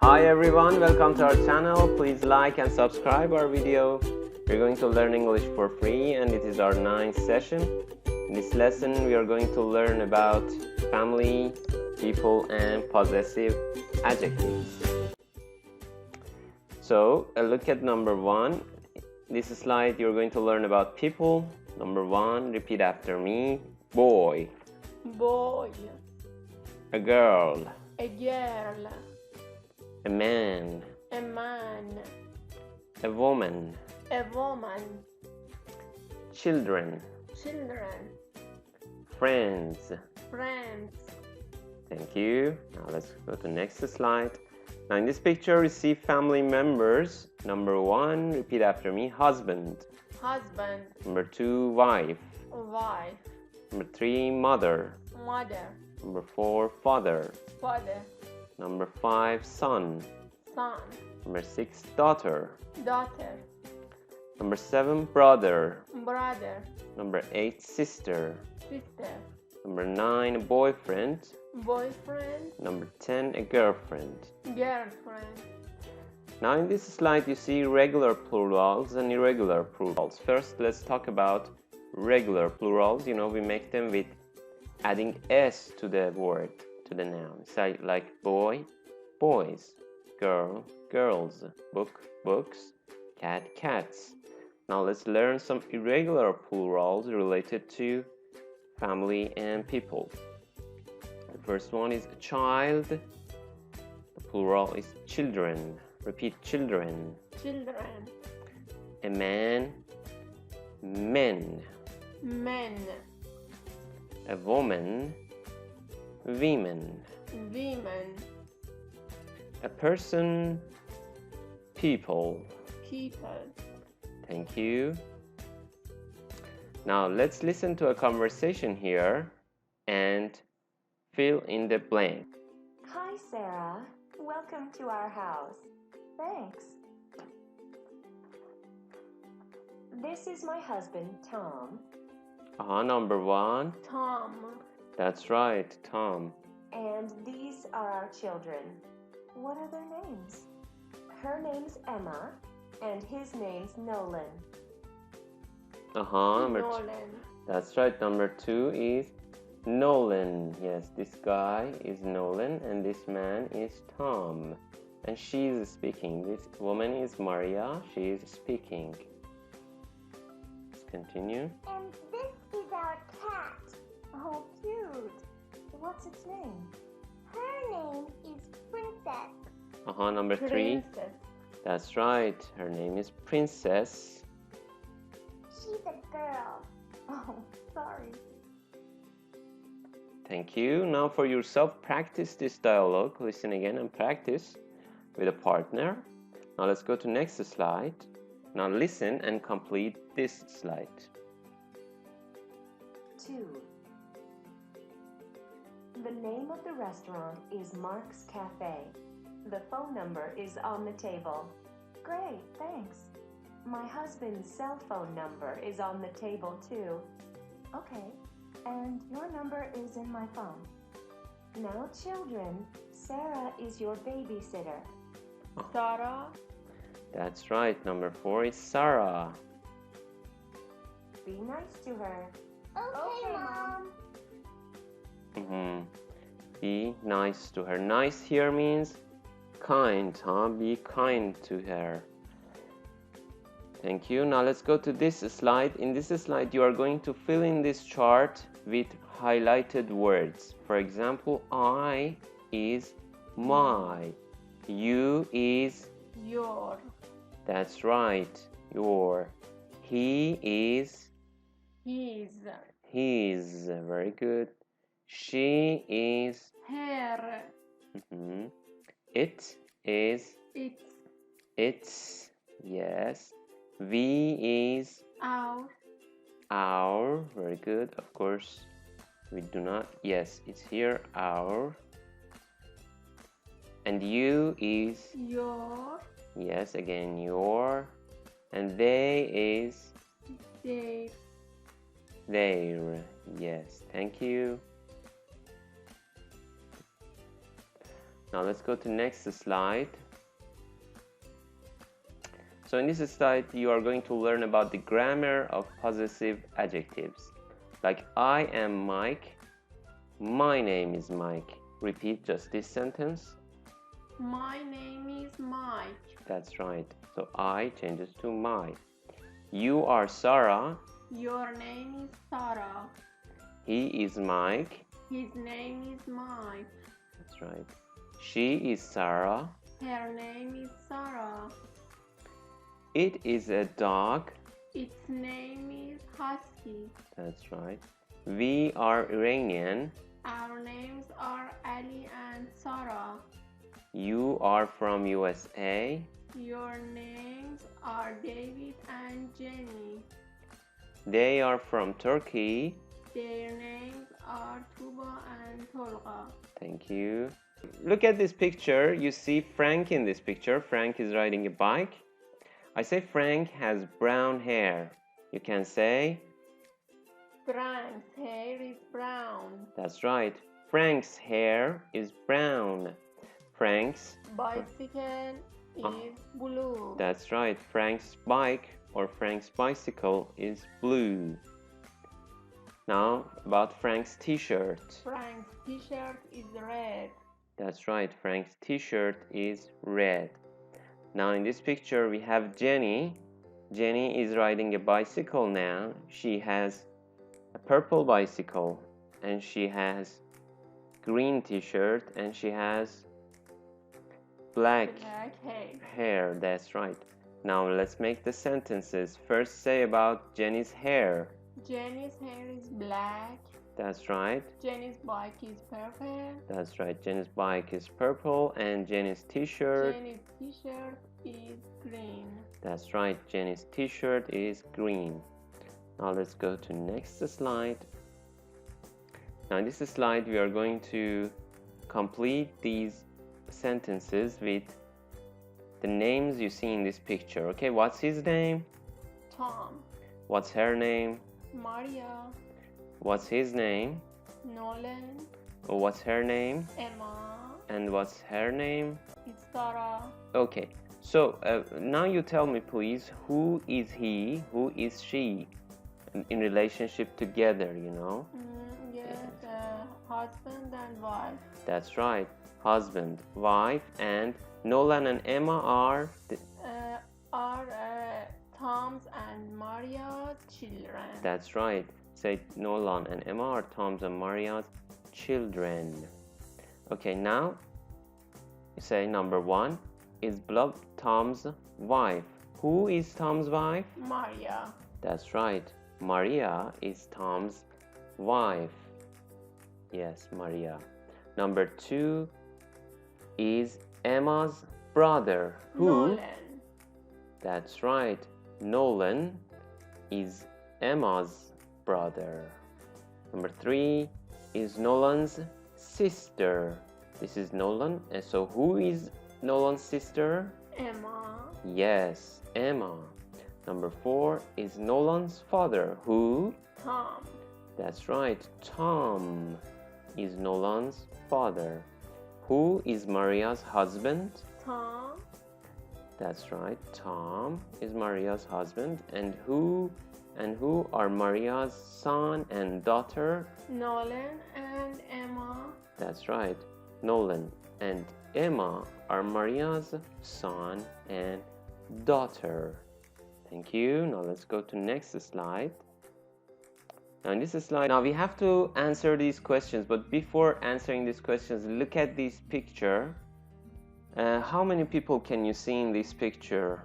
Hi everyone, welcome to our channel. Please like and subscribe our video. We're going to learn English for free and it is our 9th session. In this lesson we are going to learn about family, people and possessive adjectives. So look at number 1. This slide you're going to learn about people. Number 1, repeat after me. Boy. Boy. A girl. A girl. A man. A man. A woman. A woman. Children. Children. Friends. Friends. Thank you. Now let's go to the next slide. Now in this picture we see family members. Number 1, repeat after me. Husband. Husband. Number 2, wife. Wife. Number 3, mother. Mother. Number 4, father. Father. Number 5, son. Son. Number 6, daughter. Daughter. Number 7, brother. Brother. Number 8, sister. Sister. Number 9, boyfriend. Boyfriend. Number 10, a girlfriend. Girlfriend. Now in this slide you see regular plurals and irregular plurals. First let's talk about regular plurals. You know, we make them with adding s to the word, to the noun. Say like boy, boys, girl, girls, book, books, cat, cats. Now let's learn some irregular plurals related to family and people. The first one is a child. The plural is children. Repeat, children. Children. A man, men. Men. A woman, women. Women. A person, people. People. Thank you. Now let's listen to a conversation here and fill in the blank. Hi, Sarah. Welcome to our house. Thanks. This is my husband, Tom. Number 1. Tom. That's right, Tom. And these are our children. What are their names? Her name's Emma, and his name's Nolan. Number 2. Nolan. That's right, number 2 is Nolan. Yes, this guy is Nolan and this man is Tom. And she is speaking. This woman is Maria. She is speaking. Let's continue. And this is our cat. Oh, cute. What's its name? Her name is Princess. Number 3. Princess. That's right. Her name is Princess. She's a girl. Oh, sorry. Thank you. Now for yourself, practice this dialogue. Listen again and practice with a partner. Now let's go to next slide. Now listen and complete this slide. 2. The name of the restaurant is Mark's Cafe. The phone number is on the table. Great, thanks. My husband's cell phone number is on the table too. Okay, and your number is in my phone. Now children, Sarah is your babysitter. Sarah. That's right. Number 4 is Sarah. Be nice to her. Okay, Mom. Be nice to her. Nice here means kind, Be kind to her. Thank you. Now let's go to this slide. In this slide, you are going to fill in this chart with highlighted words. For example, I is my. You is Your. That's right, your. He is His. his. Very good. She is Her. It is It's. its. Yes. We is Our. our. Very good. Of course, we do not. Yes, it's here, our. And you is Your. yes, again, your. And they is Their. their. Yes, thank you. Now let's go to next slide. So in this slide, you are going to learn about the grammar of possessive adjectives. Like, I am Mike. My name is Mike. Repeat just this sentence. My name is Mike. That's right. So I changes to my. You are Sarah. Your name is Sarah. He is Mike. His name is Mike. That's right. She is Sarah. Her name is Sarah. It is a dog. Its name is Husky. That's right. We are Iranian. Our names are Ali and Sarah. You are from USA. Your names are David and Jenny. They are from Turkey. Their names are Tuba and Tolga. Thank you. Look at this picture. You see Frank in this picture. Frank is riding a bike. I say Frank has brown hair. You can say, Frank's hair is brown. that's right. Frank's hair is brown. Frank's, Bicycle is blue. that's right. Frank's bike or Frank's bicycle is blue. Now about Frank's t-shirt. Frank's t-shirt is red. That's right. Frank's t-shirt is red. Now in this picture we have Jenny. Jenny is riding a bicycle now. She has a purple bicycle and she has green t-shirt and she has black hair. That's right. Now let's make the sentences. First say about Jenny's hair. Jenny's hair is black. That's right. Jenny's bike is purple. That's right. Jenny's bike is purple and Jenny's t-shirt. Jenny's t-shirt is green. That's right. Jenny's t-shirt is green. Now let's go to next slide. Now in this slide we are going to complete these sentences with the names you see in this picture. Okay, what's his name? Tom. What's her name? Maria. What's his name? Nolan. What's her name? Emma. And what's her name? It's Sarah. Okay, so now you tell me please, who is he, who is she in relationship together, you know? Yes, husband and wife. That's right, husband, wife, and Nolan and Emma are Tom's and Maria's children. that's right. Say Nolan and Emma are Tom's and Maria's children. Okay, now you say number one is Blob Tom's wife. Who is Tom's wife? Maria. That's right. Maria is Tom's wife. Yes, Maria. Number two is Emma's brother. Who? Nolan. That's right. Nolan is Emma's brother. Number three is Nolan's sister. This is Nolan. And so who is Nolan's sister? Emma. Yes, Emma. Number four is Nolan's father. Who? Tom. That's right. Tom is Nolan's father. Who is Maria's husband? Tom. That's right. Tom is Maria's husband. And who are Maria's son and daughter? Nolan and Emma. That's right. Nolan and Emma are Maria's son and daughter. Thank you. Now let's go to next slide. Now in this slide, now we have to answer these questions, but before answering these questions, look at this picture. How many people can you see in this picture?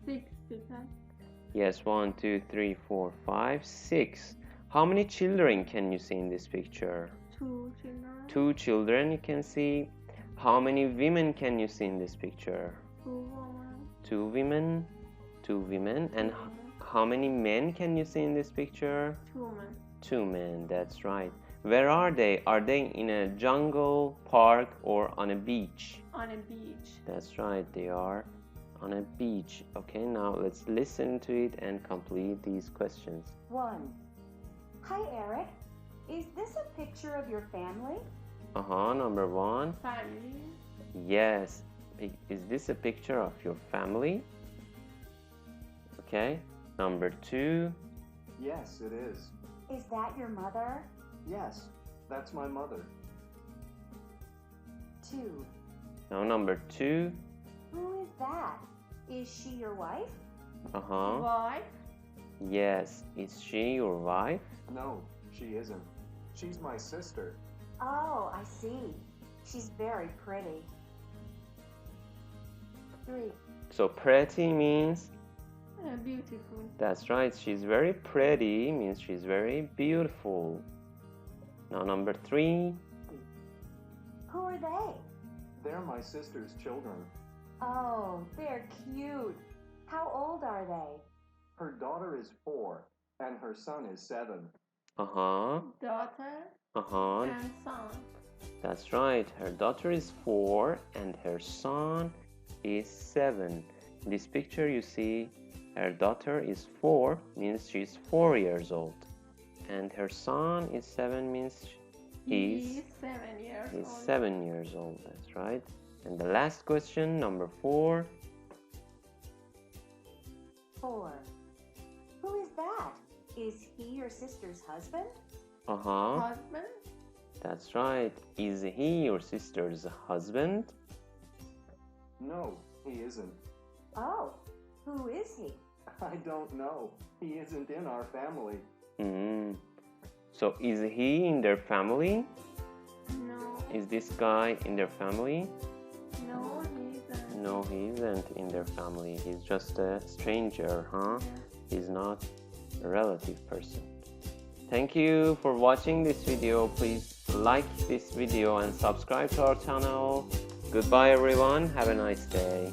6 people. Yes, 1, 2, 3, 4, 5, 6. How many children can you see in this picture? 2 children. 2 children you can see. How many women can you see in this picture? 2 women. 2 women. 2 women. And how many men can you see in this picture? 2 men. 2 men, that's right. Where are they? Are they in a jungle, park, or on a beach? On a beach. That's right, they are on a beach. Okay, now let's listen to it and complete these questions. 1. Hi, Eric. Is this a picture of your family? Number 1. Family. Yes. Is this a picture of your family? Okay. Number 2. Yes, it is. Is that your mother? Yes, that's my mother. 2. Now number 2. Who is that? Is she your wife? Wife? Yes. Is she your wife? No, she isn't. She's my sister. Oh, I see. She's very pretty. 3. So pretty means, Beautiful. that's right, she's very pretty means she's very beautiful. Now number 3. Who are they? They're my sister's children. Oh, they're cute. How old are they? Her daughter is 4, and her son is 7. Daughter and son. That's right. Her daughter is 4 and her son is 7. In this picture you see her daughter is 4 means she's 4 years old. And her son is 7 means he's 7 years He's old. 7 years old, that's right. And the last question, number 4. 4. Who is that? Is he your sister's husband? Husband? That's right. Is he your sister's husband? No, he isn't. Oh, who is he? I don't know. He isn't in our family. So is he in their family? No. Is this guy in their family? No, he isn't. No, he isn't in their family. He's just a stranger, huh? He's not a relative person. Thank you for watching this video. Please like this video and subscribe to our channel. Goodbye everyone. Have a nice day.